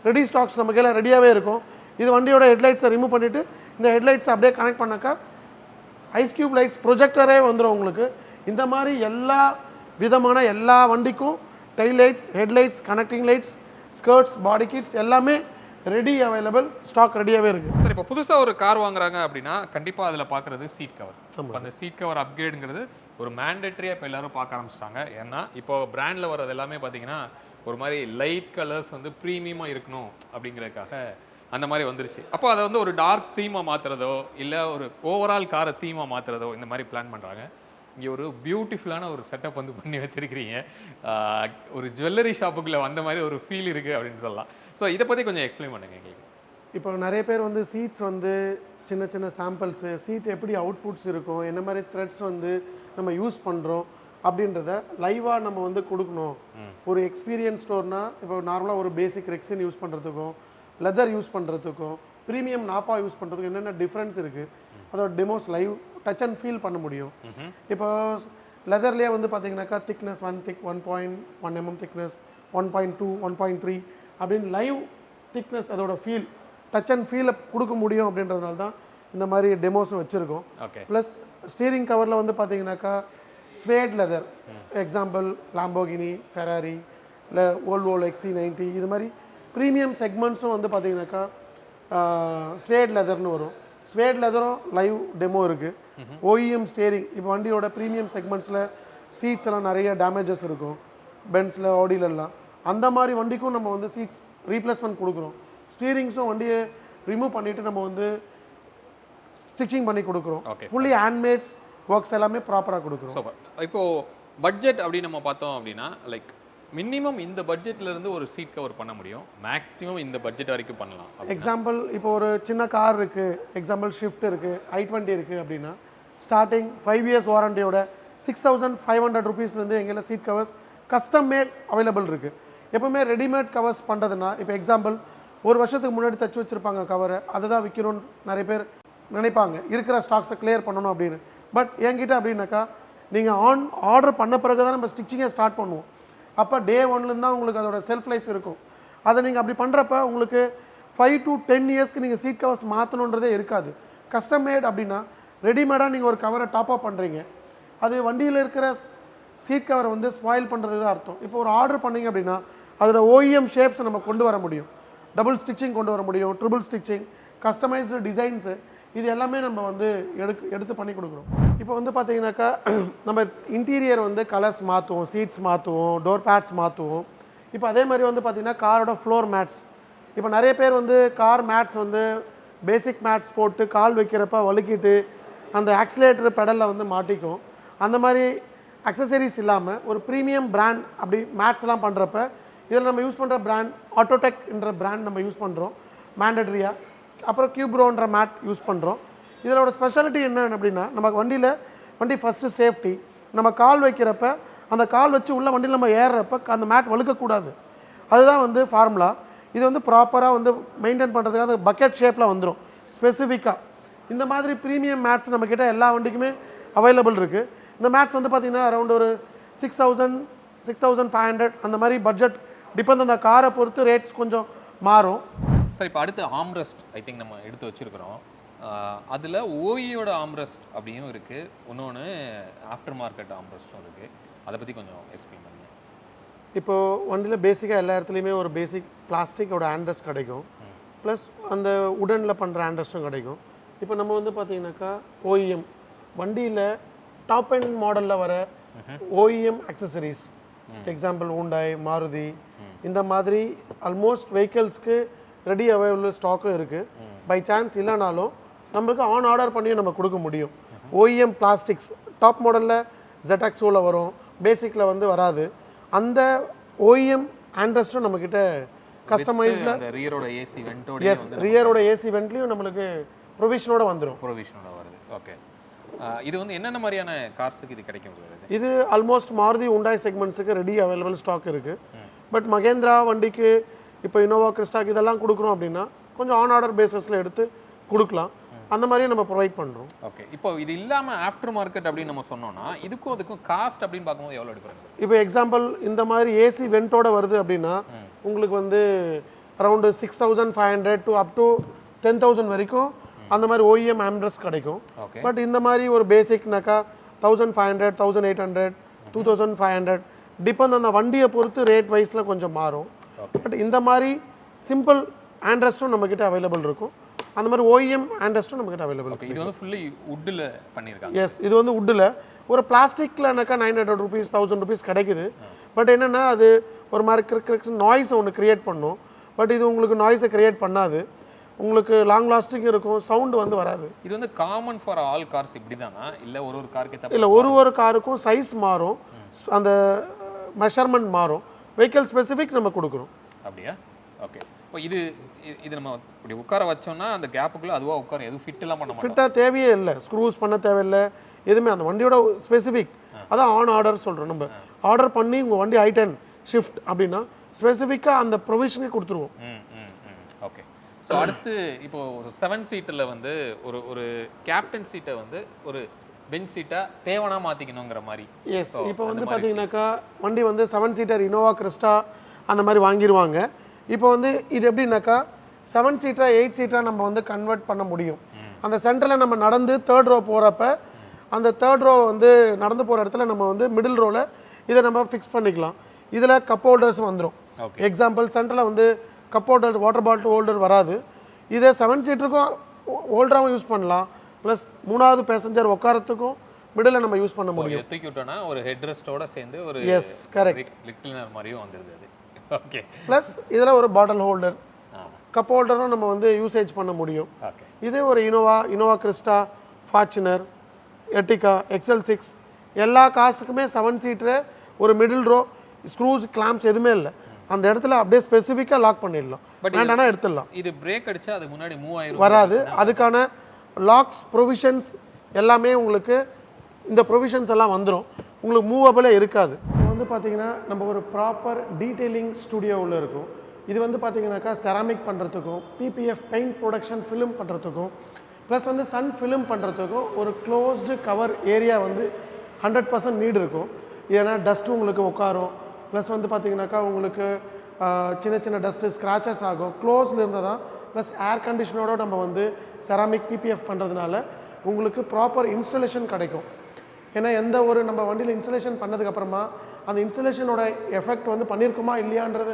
ரெடி ஸ்டாக்ஸ் நம்ம கையில் ரெடியாகவே இருக்கும். இது வண்டியோட ஹெட்லைட்ஸை ரிமூவ் பண்ணிவிட்டு இந்த ஹெட்லைட்ஸ் அப்படியே கனெக்ட் பண்ணாக்கா ஐஸ் கியூப் லைட்ஸ் ப்ரொஜெக்டரே வந்துடும் உங்களுக்கு. இந்த மாதிரி எல்லா விதமான எல்லா வண்டிக்கும் டைலைட்ஸ், ஹெட்லைட்ஸ், கனெக்டிங் லைட்ஸ், ஸ்கர்ட்ஸ், பாடி கிட்ஸ் எல்லாமே ரெடி அவைலபிள், ஸ்டாக் ரெடியாகவே இருக்குது. சார் இப்போ புதுசாக ஒரு கார் வாங்குறாங்க அப்படின்னா கண்டிப்பாக அதில் பார்க்குறது சீட் கவர். அந்த சீட் கவர் அப்கிரேடுங்கிறது ஒரு மேண்டேட்டரியாக இப்போ எல்லாரும் பார்க்க ஆரம்பிச்சிட்டாங்க. ஏன்னா இப்போ பிராண்டில் வர்றது எல்லாமே பார்த்தீங்கன்னா ஒரு மாதிரி லைட் கலர்ஸ் வந்து ப்ரீமியமாக இருக்கணும் அப்படிங்கிறதுக்காக அந்த மாதிரி வந்துருச்சு. அப்போ அதை வந்து ஒரு டார்க் தீமாக மாற்றுறதோ இல்லை ஒரு ஓவரால் காரை தீமாக மாற்றுறதோ இந்த மாதிரி பிளான் பண்ணுறாங்க. இங்கே ஒரு பியூட்டிஃபுல்லான ஒரு செட்டப் வந்து பண்ணி வச்சுருக்கிறீங்க. ஒரு ஜுவல்லரி ஷாப்புக்குள்ளே வந்த மாதிரி ஒரு ஃபீல் இருக்குது அப்படின்னு சொல்லலாம். ஸோ இதை பற்றி கொஞ்சம் எக்ஸ்பிளைன் பண்ணுங்க எங்களுக்கு. இப்போ நிறைய பேர் வந்து சீட்ஸ் வந்து சின்ன சின்ன சாம்பிள்ஸு, சீட் எப்படி அவுட்புட்ஸ் இருக்கும், என்ன மாதிரி த்ரெட்ஸ் வந்து நம்ம யூஸ் பண்ணுறோம் அப்படின்றத லைவாக நம்ம வந்து கொடுக்கணும். ஒரு எக்ஸ்பீரியன்ஸ் ஸ்டோர்னால் இப்போ நார்மலாக ஒரு பேசிக் ரெக்ஸின் யூஸ் பண்ணுறதுக்கும் லெதர் யூஸ் பண்ணுறதுக்கும் ப்ரீமியம் நாப்பா யூஸ் பண்ணுறதுக்கும் என்னென்ன டிஃப்ரென்ஸ் இருக்குது அதோட demos live touch and feel பண்ண முடியும். இப்போ லெதர்லேயே வந்து பார்த்தீங்கன்னாக்கா திக்னஸ் 1.1 mm திக்னஸ், 1.2, 1.3 அப்படின்னு லைவ் திக்னஸ் அதோட ஃபீல் டச் அண்ட் ஃபீலை கொடுக்க முடியும். அப்படின்றதுனால தான் இந்த மாதிரி டெமோஸும் வச்சுருக்கோம். ப்ளஸ் ஸ்டீரிங் கவரில் வந்து பார்த்தீங்கன்னாக்கா suede leather, example Lamborghini, Ferrari, இல்லை வோல்வோ XC90 இது மாதிரி ப்ரீமியம் செக்மெண்ட்ஸும் வந்து பார்த்தீங்கன்னாக்கா ஸ்வேட் லெதர்னு வரும். ஸ்வேட் லெதரும் லைவ் டெமோ இருக்குது. OEM ஸ்டேரிங், இப்போ வண்டியோட ப்ரீமியம் செக்மெண்ட்ஸில் சீட்ஸ் எல்லாம் நிறைய டேமேஜஸ் இருக்கும், பென்ஸில், ஆடிலெல்லாம். அந்த மாதிரி வண்டிக்கும் நம்ம வந்து சீட்ஸ் ரீப்ளேஸ்மெண்ட் கொடுக்குறோம். ஸ்டீரிங்ஸும் வண்டியை ரிமூவ் பண்ணிவிட்டு நம்ம வந்து ஸ்டிச்சிங் பண்ணி கொடுக்குறோம். ஃபுல்லி ஹேண்ட்மேட்ஸ் ஒர்க்ஸ் எல்லாமே ப்ராப்பராக கொடுக்குறோம். இப்போது பட்ஜெட் அப்படின்னு நம்ம பார்த்தோம் அப்படின்னா லைக் மினிமம் இந்த பட்ஜெட்ல இருந்து ஒரு சீட் கவர் பண்ண முடியும், மேக்ஸிமம் இந்த பட்ஜெட் வரைக்கும் பண்ணலாம். எக்ஸாம்பிள் இப்போ ஒரு சின்ன கார் இருக்குது, எக்ஸாம்பிள் ஷிஃப்ட் இருக்குது, i20 இருக்குது அப்படின்னா ஸ்டார்டிங் 5 years வாரண்டியோட 6500 rupeesலேருந்து எங்கேயில் seat covers custom made available இருக்குது. எப்போவுமே ரெடிமேட் கவர்ஸ் பண்ணுறதுனா இப்போ எக்ஸாம்பிள் ஒரு வருஷத்துக்கு முன்னாடி தச்சு வச்சுருப்பாங்க கவரை, அதை தான் விற்கணும்னு நிறைய பேர் நினைப்பாங்க, இருக்கிற ஸ்டாக்ஸை கிளியர் பண்ணணும் அப்படின்னு. பட் என்கிட்ட அப்படின்னாக்கா நீங்கள் ஆர்டர் பண்ண பிறகு தான் நம்ம ஸ்டிச்சிங்கை ஸ்டார்ட் பண்ணுவோம். அப்போ டே 1லேருந்து தான் உங்களுக்கு அதோட செல்ஃப் லைஃப் இருக்கும். அதை நீங்கள் அப்படி பண்ணுறப்ப உங்களுக்கு 5 to 10 இயர்ஸ்க்கு நீங்கள் சீட் கவர்ஸ் மாற்றணுன்றதே இருக்காது. கஸ்டம் மேட் அப்படின்னா ரெடிமேடாக நீங்கள் ஒரு கவரை டாப்அப் பண்ணுறீங்க, அது வண்டியில் இருக்கிற சீட் கவரை வந்து ஸ்பாயில் பண்ணுறது தான் அர்த்தம். இப்போ ஒரு ஆர்டர் பண்ணிங்க அப்படின்னா அதோட OEM ஷேப்ஸ் நம்ம கொண்டு வர முடியும், டபுள் ஸ்டிச்சிங் கொண்டு வர முடியும், ட்ரிபிள் ஸ்டிச்சிங், கஸ்டமைஸ்டு டிசைன்ஸு, இது எல்லாமே நம்ம வந்து எடுத்து பண்ணி கொடுக்குறோம். இப்போ வந்து பார்த்தீங்கன்னாக்கா நம்ம இன்டீரியர் வந்து கலர்ஸ் மாற்றுவோம், சீட்ஸ் மாற்றுவோம், டோர் பேட்ஸ் மாற்றுவோம். இப்போ அதே மாதிரி வந்து பார்த்திங்கன்னா காரோட ஃப்ளோர் மேட்ஸ், இப்போ நிறைய பேர் வந்து கார் மேட்ஸ் வந்து பேசிக் மேட்ஸ் போட்டு கால் வைக்கிறப்ப வழுக்கிட்டு அந்த ஆக்சிலேட்டர் பெடலில் வந்து மாட்டிக்கும். அந்த மாதிரி அக்சசரிஸ் இல்லாமல் ஒரு ப்ரீமியம் பிராண்ட் அப்படி மேட்ஸ்லாம் பண்ணுறப்ப இதில் நம்ம யூஸ் பண்ணுற பிராண்ட் ஆட்டோடெக்ன்ற பிராண்ட் நம்ம யூஸ் பண்ணுறோம் மேண்டட்ரியாக. அப்புறம் கியூப்ரோன்ற மேட் யூஸ் பண்ணுறோம். இதோட ஸ்பெஷாலிட்டி என்ன அப்படின்னா, நம்ம வண்டி ஃபஸ்ட்டு சேஃப்டி, நம்ம கால் வைக்கிறப்ப அந்த கால் வச்சு உள்ள வண்டியில் நம்ம ஏறுறப்ப அந்த மேட் வழுக்கக்கூடாது, அதுதான் வந்து ஃபார்முலா. இது வந்து ப்ராப்பராக வந்து மெயின்டைன் பண்ணுறதுக்காக அந்த பக்கெட் ஷேப்பில் வந்துடும் ஸ்பெசிஃபிக்காக. இந்த மாதிரி ப்ரீமியம் மேட்ஸ் நம்மக்கிட்ட எல்லா வண்டிக்குமே அவைலபிள் இருக்குது. இந்த மேட்ஸ் வந்து பார்த்திங்கன்னா அரௌண்ட் ஒரு 6,000 6,500 அந்த மாதிரி பட்ஜெட் டிபெண்ட் அந்த காரை பொறுத்து ரேட்ஸ் கொஞ்சம் மாறும். சார் இப்போ அடுத்து ஆம்ரெஸ்ட் ஐ திங்க் நம்ம எடுத்து வச்சுருக்கிறோம். அதில் ஓயோட ஆம்ரெஸ்ட் அப்படியும் இருக்குது, இன்னொன்று ஆஃப்டர் மார்க்கெட் ஆம்ரெஸ்ட்டும் இருக்குது. அதை பற்றி கொஞ்சம் எக்ஸ்பிளைன் பண்ணுங்க. இப்போது வண்டியில் பேசிக்காக எல்லா இடத்துலையுமே ஒரு பேசிக் பிளாஸ்டிக்கோட ஆண்ட்ரெஸ்ட் கிடைக்கும், ப்ளஸ் அந்த உடனில் பண்ணுற ஆண்ட்ரெஸ்ட்டும் கிடைக்கும். இப்போ நம்ம வந்து பார்த்தீங்கன்னாக்கா OEM வண்டியில் டாப் அண்ட் மாடலில் வர OEM accessories, example Hyundai, Maruti, இந்த மாதிரி ஆல்மோஸ்ட் வெஹிக்கிள்ஸ்க்கு ரெடி அவைலபிள் ஸ்டாக்கும் இருக்குது. பை சான்ஸ் இல்லைனாலும் நம்மளுக்கு ஆன் ஆர்டர் பண்ணி நம்ம கொடுக்க முடியும். OEM பிளாஸ்டிக்ஸ் டாப் மாடலில் ZXO வரும், பேசிக்கில் வந்து வராது. அந்த OEM ஆண்ட்ரெஸ்ட்டும் நம்மக்கிட்ட கஸ்டமைஸ்டில் ரியரோட ஏசி வென்ட்டோட, எஸ் ரியரோட ஏசி வென்ட்லேயும் நம்மளுக்கு ப்ரொவிஷனோட வந்துடும். ப்ரொவிஷனோட வருது. ஓகே, இது வந்து என்னென்ன மாதிரியான கார்ஸுக்கு இது கிடைக்கும் சார்? இது ஆல்மோஸ்ட் மாருதி ஹூண்டாய் செக்மெண்ட்ஸுக்கு ரெடி அவைலபிள் ஸ்டாக் இருக்குது. பட் மகேந்திரா வண்டிக்கு இப்போ இனோவா கிறிஸ்டாக்கு இதெல்லாம் கொடுக்குறோம் அப்படின்னா கொஞ்சம் ஆன் ஆர்டர் பேசிஸில் எடுத்து கொடுக்கலாம், அந்த மாதிரியும் நம்ம ப்ரொவைட் பண்ணுறோம். ஓகே, இப்போ இது இல்லாமல் ஆஃப்டர் மார்க்கெட் அப்படின்னு நம்ம சொன்னோம்னா இதுக்கும் காஸ்ட் அப்படின்னு பார்க்கும்போது எவ்வளோ டிஃபரன்ஸ்? இப்போ எக்ஸாம்பிள் இந்த மாதிரி ஏசி வென்ட்டோட வருது அப்படின்னா உங்களுக்கு வந்து அரௌண்டு 6,500 to up to 10,000 வரைக்கும் அந்த மாதிரி OEM ஆம்ட்ரெஸ் கிடைக்கும். பட் இந்த மாதிரி ஒரு பேசிக்னாக்கா 1,500, 1,800, 2,500 டிபெண்ட் அந்த வண்டியை பொறுத்து ரேட் வைஸில் கொஞ்சம் மாறும். பட் இந்த மாதிரி சிம்பிள் ஆண்ட்ரெஸ்ட்டும் நம்மக்கிட்ட அவைலபிள் இருக்கும், அந்த மாதிரி OEM ஆண்ட்ரெஸ்ட்டும் நம்மக்கிட்ட அவைலபிள் இருக்கும். இது வந்து ஃபுல்லி வுட்டில் பண்ணியிருக்காங்க. எஸ், இது வந்து வுட்டில். ஒரு பிளாஸ்டிக்லனாக்கா 900 rupees 1,000 rupees கிடைக்குது. பட் என்னென்னா அது ஒரு மாதிரி நாய்ஸை ஒன்று க்ரியேட் பண்ணும். பட் இது உங்களுக்கு நாய்ஸை க்ரியேட் பண்ணாது, உங்களுக்கு லாங் லாஸ்டிங் இருக்கும், சவுண்டு வந்து வராது. இது வந்து காமன் ஃபார் ஆல் கார்ஸ் இப்படி தானா, இல்லை ஒரு காருக்கு? இல்லை, ஒரு காருக்கும் சைஸ் மாறும், அந்த மெஷர்மெண்ட் மாறும், வெஹிக்கிள் ஸ்பெசிஃபிக் நம்ம கொடுக்குறோம். அப்படியா? ஓகே, இப்போ இது நம்ம இப்படி உட்கார வச்சோம்னா அந்த கேப்புக்குள்ளே அதுவாக உட்கார எதுவும் ஃபிட்டெல்லாம் பண்ண மாட்டோம்? ஃபிட்டாக தேவையே இல்லை, ஸ்க்ரூஸ் பண்ண தேவையில்லை, எதுவுமே அந்த வண்டியோட ஸ்பெசிஃபிக். அதான் ஆன் ஆர்டர் சொல்கிறோம். நம்ம ஆர்டர் பண்ணி உங்கள் வண்டி I10 ஷிஃப்ட் அப்படின்னா ஸ்பெசிஃபிக்காக அந்த ப்ரொவிஷனே கொடுத்துருவோம். ஓகே, ஸோ அடுத்து இப்போ ஒரு 7 சீட்டில் வந்து ஒரு கேப்டன் சீட்டை வந்து ஒரு பெஞ்ச் சீட்டாக தேவனா மாற்றிக்கணுங்கிற மாதிரி. எஸ், இப்போ வந்து பார்த்தீங்கன்னாக்கா வண்டி வந்து 7 சீட்டர் இனோவா கிறிஸ்டா அந்த மாதிரி வாங்கிடுவாங்க. இப்போ வந்து இது எப்படின்னாக்கா 7 சீட்டராக 8 சீட்டராக நம்ம வந்து கன்வெர்ட் பண்ண முடியும். அந்த சென்டரில் நம்ம நடந்து 3rd row போகிறப்ப அந்த 3rd row வந்து நடந்து போகிற இடத்துல நம்ம வந்து மிடில் ரோவில் இதை நம்ம ஃபிக்ஸ் பண்ணிக்கலாம். இதில் கப் ஹோல்டர்ஸ் வந்துடும். எக்ஸாம்பிள் சென்டரில் வந்து cup holder, water bottle holder வராது. இதை 7 சீட்டருக்கும் ஹோல்டராகவும் யூஸ் பண்ணலாம், ப்ளஸ் 3வது பேசஞ்சர் உட்காரத்துக்கும் மிடில் நம்ம யூஸ் பண்ண முடியும். தூக்கி விட்டோம்னா ஒரு ஹெட் ரெஸ்ட்டோட சேர்ந்து ஒரு எஸ் கரெக்ட் லிக்லினர் மாதிரியும் வந்துடுது அது. ஓகே, ப்ளஸ் இதில் ஒரு பாட்டில் ஹோல்டர், கப் ஹோல்டரும் நம்ம வந்து யூசேஜ் பண்ண முடியும். இதே ஒரு Innova Crysta, Fortuner, Ertiga, XL6 எல்லா காசுக்குமே 7 சீட்டரு ஒரு மிடில் ரோ, ஸ்க்ரூஸ், கிளாம்ப்ஸ் எதுவுமே இல்லை, அந்த இடத்துல அப்படியே ஸ்பெசிஃபிக்காக லாக் பண்ணிடலாம். பட் வேண்டானா எடுத்துடலாம். இது பிரேக் அடிச்சா அதுக்கு முன்னாடி மூவ் ஆயிரும் வராது. அதுக்கான லாக்ஸ் ப்ரொவிஷன்ஸ் எல்லாமே உங்களுக்கு இந்த ப்ரொவிஷன்ஸ் எல்லாம் வந்துடும், உங்களுக்கு மூவபிளே இருக்காது. இப்போ வந்து பார்த்தீங்கன்னா நம்ம ஒரு ப்ராப்பர் டீட்டெயிலிங் ஸ்டுடியோ உள்ள இருக்கும். இது வந்து பார்த்தீங்கன்னாக்கா செராமிக் பண்ணுறதுக்கும், PPF பெயிண்ட் ப்ரொடக்ஷன் ஃபிலிம் பண்ணுறதுக்கும், ப்ளஸ் வந்து சன் ஃபிலிம் பண்ணுறதுக்கும் ஒரு க்ளோஸ்டு கவர் ஏரியா வந்து 100% நீடு இருக்கும். ஏன்னா டஸ்ட்டு உங்களுக்கு உட்காரும், ப்ளஸ் வந்து பார்த்தீங்கன்னாக்கா உங்களுக்கு சின்ன சின்ன டஸ்ட்டு ஸ்க்ராச்சஸ் ஆகும். க்ளோஸில் இருந்தால் தான் ப்ளஸ் ஏர் கண்டிஷனோட நம்ம வந்து செராமிக் பிபிஎஃப் பண்ணுறதுனால உங்களுக்கு ப்ராப்பர் இன்ஸ்டலேஷன் கிடைக்கும். ஏன்னா எந்த ஒரு நம்ம வண்டியில் இன்ஸ்டலேஷன் பண்ணதுக்கப்புறமா அந்த இன்ஸ்டலேஷனோட எஃபெக்ட் வந்து பண்ணியிருக்குமா இல்லையான்றது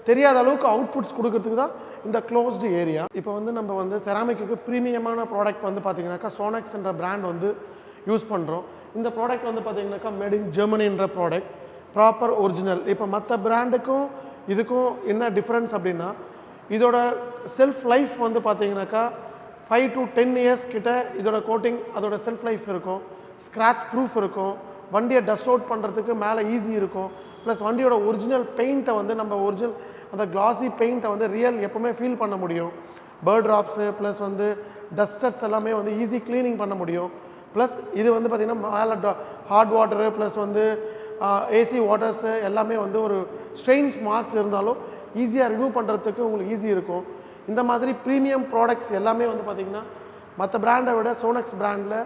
தெரியாத அளவுக்கு அவுட்புட்ஸ் கொடுக்கறதுக்கு தான் இந்த க்ளோஸ்டு ஏரியா. இப்போ வந்து நம்ம வந்து செராமிக்கு ப்ரீமியமான ப்ராடக்ட் வந்து பார்த்திங்கனாக்கா சோனெக்ஸ்ன்ற பிராண்ட் வந்து யூஸ் பண்ணுறோம். இந்த ப்ராடக்ட் வந்து பார்த்திங்கனாக்கா மேட் இன் ஜெர்மனின்ற ப்ராடக்ட், ப்ராப்பர் ஒரிஜினல். இப்போ மற்ற பிராண்டுக்கும் இதுக்கும் என்ன டிஃப்ரென்ஸ் அப்படின்னா இதோட செல்ஃப் லைஃப் வந்து பார்த்திங்கனாக்கா 5 to 10 years கிட்ட இதோட கோட்டிங் அதோட செல்ஃப் லைஃப் இருக்கும். ஸ்க்ராட்ச் ப்ரூஃப் இருக்கும். வண்டியை டஸ்ட் அவுட் பண்ணுறதுக்கு மேலே ஈஸி இருக்கும். ப்ளஸ் வண்டியோட ஒரிஜினல் பெயிண்ட்டை வந்து நம்ம ஒரிஜினல் அந்த கிளாஸி பெயிண்ட்டை வந்து ரியல் எப்போவுமே ஃபீல் பண்ண முடியும். பேர்ட் ட்ராப்ஸு ப்ளஸ் வந்து டஸ்டர்ஸ் எல்லாமே வந்து ஈஸி க்ளீனிங் பண்ண முடியும். ப்ளஸ் இது வந்து பார்த்திங்கன்னா மேலே ஹாட் வாட்டரு ப்ளஸ் வந்து ஏசி வாட்டர்ஸு எல்லாமே வந்து ஒரு ஸ்ட்ரெயின்ஸ் மார்க்ஸ் இருந்தாலும் ஈஸியாக ரிமூவ் பண்ணுறதுக்கு உங்களுக்கு ஈஸி இருக்கும். இந்த மாதிரி ப்ரீமியம் ப்ராடக்ட்ஸ் எல்லாமே வந்து பார்த்திங்கன்னா மற்ற பிராண்டை விட சோனெக்ஸ் பிராண்டில்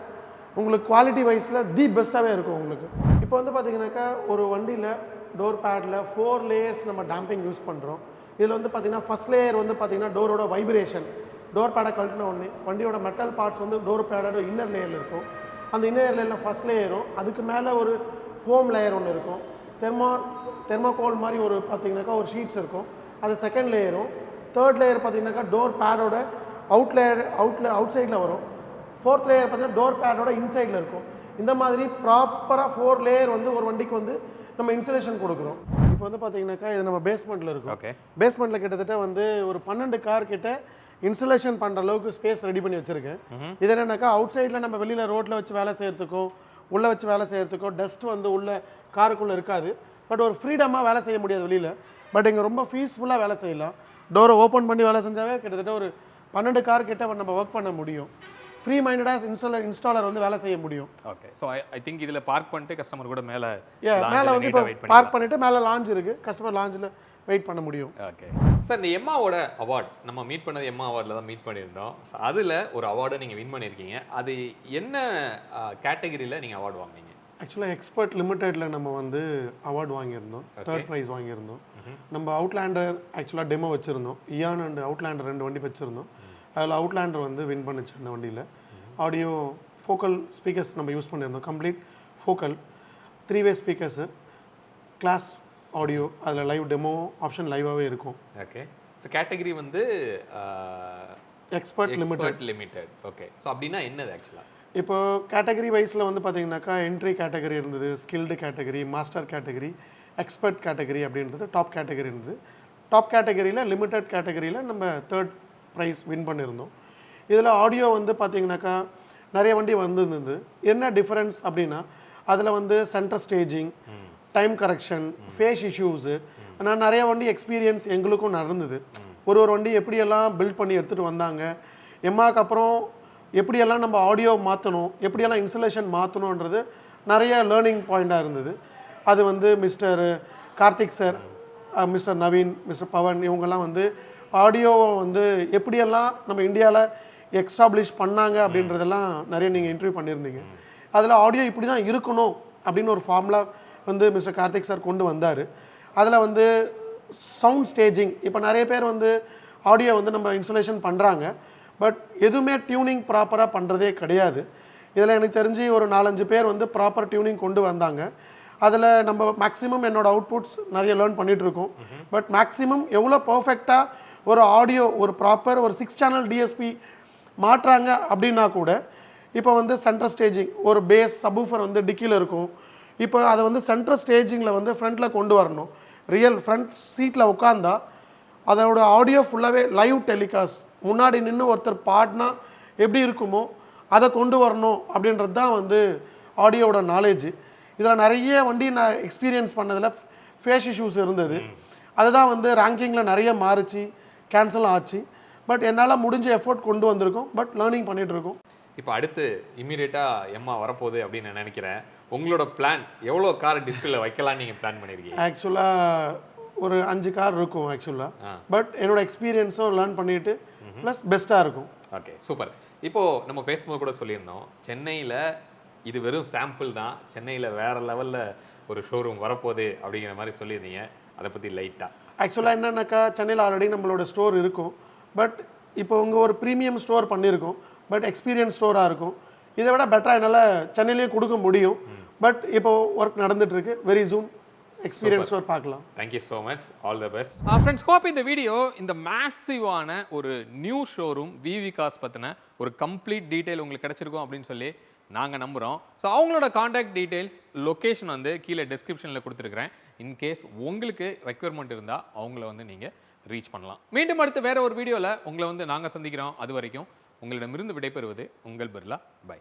உங்களுக்கு குவாலிட்டி வைஸில் தி பெஸ்ட்டாகவே இருக்கும் உங்களுக்கு. இப்போ வந்து பார்த்திங்கனாக்கா ஒரு வண்டியில் டோர் பேடில் 4 லேயர்ஸ் நம்ம டேம்பிங் யூஸ் பண்ணுறோம். இதில் வந்து பார்த்திங்கன்னா ஃபஸ்ட் லேயர் வந்து பார்த்திங்கன்னா டோரோட வைப்ரேஷன், டோர் பேடை கழட்டின உடனே வண்டியோட மெட்டல் பார்ட்ஸ் வந்து டோர் பேடோட இன்னர் லேயரில் இருக்கும். அந்த இன்னர் லேயரில் ஃபஸ்ட் லேயரும் அதுக்கு மேலே ஒரு ஃபோம் லேயர் ஒன்று இருக்கும். தெர்மாகோல் மாதிரி ஒரு பார்த்திங்கனாக்கா ஒரு ஷீட்ஸ் இருக்கும். அது செகண்ட் லேயரும். தேர்ட் லேயர் பார்த்திங்கனாக்கா டோர் பேடோட அவுட் சைடில் வரும். ஃபோர்த் லேயர் பார்த்திங்கன்னா டோர் பேடோட இன்சைடில் இருக்கும். இந்த மாதிரி ப்ராப்பராக 4 லேயர் வந்து ஒரு வண்டிக்கு வந்து நம்ம இன்சுலேஷன் கொடுக்குறோம். இப்போ வந்து பார்த்திங்கனாக்கா இது நம்ம பேஸ்மெண்ட்டில் இருக்கும். ஓகே, பேஸ்மெண்ட்டில் கிட்டத்தட்ட வந்து ஒரு 12 கார் கிட்ட இன்சுலேஷன் பண்ணுற அளவுக்கு ஸ்பேஸ் ரெடி பண்ணி வச்சுருக்கேன். இது என்னன்னாக்கா அவுட் சைடில் நம்ம வெளியில் ரோட்டில் வச்சு வேலை செய்கிறதுக்கோ உள்ளே வச்சு வேலை செய்கிறதுக்கோ டஸ்ட் வந்து உள்ள காருக்குள்ளே இருக்காது. பட் ஒரு ஃப்ரீடமாக வேலை செய்ய முடியாது வெளியில். பட் இங்கே ரொம்ப பீஸ்ஃபுல்லாக வேலை செய்யலாம். டோரை ஓப்பன் பண்ணி வேலை செஞ்சாவே கிட்டத்தட்ட ஒரு 12 கார் கிட்ட நம்ம ஒர்க் பண்ண முடியும். ஃப்ரீ மைண்டடாக இன்ஸ்டாலர் வந்து வேலை செய்ய முடியும். ஓகே, ஸோ ஐ திங்க் இதில் பார்க் பண்ணிட்டு கஸ்டமர் கூட மேலே வந்து இப்போ பார்க் பண்ணிவிட்டு மேலே லாஞ்ச் இருக்குது, கஸ்டமர் லாஞ்சில் வெயிட் பண்ண முடியும். ஓகே சார், இந்த எம்மாவோட அவார்ட் நம்ம மீட் பண்ணது எம்மா அவார்டில் தான் மீட் பண்ணியிருந்தோம். ஸோ அதில் ஒரு அவார்டை நீங்கள் வின் பண்ணியிருக்கீங்க. அது என்ன கேட்டகரியில் நீங்கள் அவார்டு வாங்கினீங்க? ஆக்சுவலாக எக்ஸ்பர்ட் லிமிட்டெடில் நம்ம வந்து அவார்டு வாங்கியிருந்தோம். 3rd ப்ரைஸ் வாங்கியிருந்தோம். நம்ம அவுட்லேண்டர் ஆக்சுவலாக டெமோ வச்சுருந்தோம். இயான் அண்ட் அவுட்லேண்டர் 2 வண்டி வச்சுருந்தோம். அதில் அவுட்லேண்டர் வந்து வின் பண்ணிச்சு அந்த வண்டியில். ஆடியோ ஃபோக்கல் ஸ்பீக்கர்ஸ் நம்ம யூஸ் பண்ணியிருந்தோம். Complete Focal 3-way speakers, class audio, அதில் லைவ் டெமோ ஆப்ஷன் லைவாகவே இருக்கும். ஓகே, ஸோ கேட்டகரி வந்து எக்ஸ்பர்ட் லிமிடெட். ஓகே, ஸோ அப்படின்னா என்னது ஆக்சுவலாக? இப்போ கேட்டகரி வைஸில் வந்து பார்த்திங்கனாக்கா என்ட்ரி கேட்டகரி இருந்தது, skilled category, master category, expert category அப்படின்றது டாப் கேட்டகரி இருந்தது. டாப் கேட்டகரியில் லிமிட்டட் கேட்டகரியில் நம்ம 3rd ப்ரைஸ் வின் பண்ணியிருந்தோம். இதில் ஆடியோ வந்து பார்த்திங்கனாக்கா நிறைய வண்டி வந்துருந்தது. என்ன டிஃப்ரென்ஸ் அப்படின்னா அதில் வந்து centre staging, time correction, phase issues, ஆனால் நிறைய வண்டி எக்ஸ்பீரியன்ஸ் எங்களுக்கும் நடந்தது. ஒரு வண்டி எப்படியெல்லாம் பில்ட் பண்ணி எடுத்துகிட்டு வந்தாங்க, எம்மாக்கு அப்புறம் எப்படியெல்லாம் நம்ம ஆடியோ மாற்றணும், எப்படியெல்லாம் இன்சுலேஷன் மாற்றணுன்றது நிறைய லேர்னிங் பாயிண்ட்டாக இருந்தது. அது வந்து mister Karthik sir, mister Naveen, mister Pavan இவங்கெல்லாம் வந்து ஆடியோவை வந்து எப்படியெல்லாம் நம்ம இந்தியாவில் எக்ஸ்டாப்ளிஷ் பண்ணாங்க அப்படின்றதெல்லாம் நிறைய நீங்கள் இன்டர்வியூ பண்ணியிருந்தீங்க. அதில் ஆடியோ இப்படி தான் இருக்கணும் அப்படின்னு ஒரு ஃபார்முலா வந்து மிஸ்டர் கார்த்திக் சார் கொண்டு வந்தார். அதில் வந்து சவுண்ட் ஸ்டேஜிங், இப்போ நிறைய பேர் வந்து ஆடியோ வந்து நம்ம இன்சுலேஷன் பண்ணுறாங்க, பட் எதுவுமே டியூனிங் ப்ராப்பராக பண்ணுறதே கிடையாது. இதில் எனக்கு தெரிஞ்சு ஒரு 4-5 பேர் வந்து ப்ராப்பர் டியூனிங் கொண்டு வந்தாங்க. அதில் நம்ம மேக்ஸிமம் என்னோடய அவுட்புட்ஸ் நிறைய லேர்ன் பண்ணிகிட்ருக்கோம். பட் மேக்ஸிமம் எவ்வளோ பர்ஃபெக்டாக ஒரு ஆடியோ ஒரு ப்ராப்பர் ஒரு 6 சேனல் டிஎஸ்பி மாட்டுறாங்க அப்படின்னா கூட, இப்போ வந்து சென்ட்ரல் ஸ்டேஜிங் ஒரு பேஸ் சப்வூஃபர் வந்து டிக்கியில் இருக்கும். இப்போ அதை வந்து சென்ட்ரல் ஸ்டேஜிங்கில் வந்து ஃப்ரண்ட்டில் கொண்டு வரணும். ரியல் ஃப்ரண்ட் சீட்டில் உட்காந்தா அதோட ஆடியோ ஃபுல்லாகவே லைவ் டெலிகாஸ்ட், முன்னாடி நின்று ஒருத்தர் பாடினா எப்படி இருக்குமோ அதை கொண்டு வரணும் அப்படின்றது தான் வந்து ஆடியோவோட நாலேஜ். இதில் நிறைய வண்டி நான் எக்ஸ்பீரியன்ஸ் பண்ணதில் ஃபேஸ் இஷ்யூஸ் இருந்தது. அதுதான் வந்து ரேங்கிங்கில் நிறைய மாறிச்சு, கேன்சல் ஆச்சு. பட் என்னால் முடிஞ்ச எஃபோர்ட் கொண்டு வந்திருக்கோம். பட் லேர்னிங் பண்ணிகிட்ருக்கோம். இப்போ அடுத்து இம்மீடியட்டாக எம்மா வரப்போகுது அப்படின்னு நான் நினைக்கிறேன். உங்களோட பிளான் எவ்வளோ கார் டிஸ்பிளே வைக்கலாம்னு நீங்கள் பிளான் பண்ணியிருக்கீங்க? ஆக்சுவலாக ஒரு 5 கார் இருக்கும் ஆக்சுவலாக. பட் என்னோட எக்ஸ்பீரியன்ஸும் லேர்ன் பண்ணிட்டு ப்ளஸ் பெஸ்ட்டாக இருக்கும். Okay, super. இப்போது நம்ம பேசும்போது கூட சொல்லியிருந்தோம், சென்னையில் இது வெறும் சாம்பிள் தான், சென்னையில் வேறு லெவலில் ஒரு ஷோரூம் வரப்போகுது அப்படிங்கிற மாதிரி சொல்லியிருந்தீங்க. அதை பற்றி லைட்டாக ஆக்சுவலாக என்னன்னாக்கா சென்னையில் ஆல்ரெடி நம்மளோட ஸ்டோர் இருக்கும். பட் இப்போ உங்கள் ஒரு ப்ரீமியம் ஸ்டோர் பண்ணியிருக்கோம். பட் எக்ஸ்பீரியன்ஸ் ஸ்டோராக இருக்கும். இதை விட பெட்டராக என்னால் சென்னையிலேயே கொடுக்க முடியும். பட் இப்போ ஒர்க் நடந்துட்டுருக்கு. வெரி சூன் எக்ஸ்பீரியன்ஸ் ஸ்டோர் பார்க்கலாம். Thank you so much. All the best. Friends, hope இந்த வீடியோ இந்த மேசிவான ஒரு நியூ ஷோரூம் விவி காஸ் பற்றின ஒரு கம்ப்ளீட் டீட்டெயில் உங்களுக்கு கிடச்சிருக்கும் அப்படின்னு சொல்லி நாங்கள் நம்புகிறோம். ஸோ அவங்களோட காண்டாக்ட் டீட்டெயில்ஸ், லொக்கேஷன் வந்து கீழே டிஸ்கிரிப்ஷனில் கொடுத்துருக்குறேன். இன்கேஸ் உங்களுக்கு ரெக்யர்மெண்ட் இருந்தால் அவங்கள வந்து நீங்கள் ரீச் பண்ணலாம். மீண்டும் அடுத்து வேற ஒரு வீடியோவில் உங்களை வந்து நாங்கள் சந்திக்கிறோம். அது வரைக்கும் உங்களிடமிருந்து விடைபெறுவது உங்கள் பிர்லா. பை.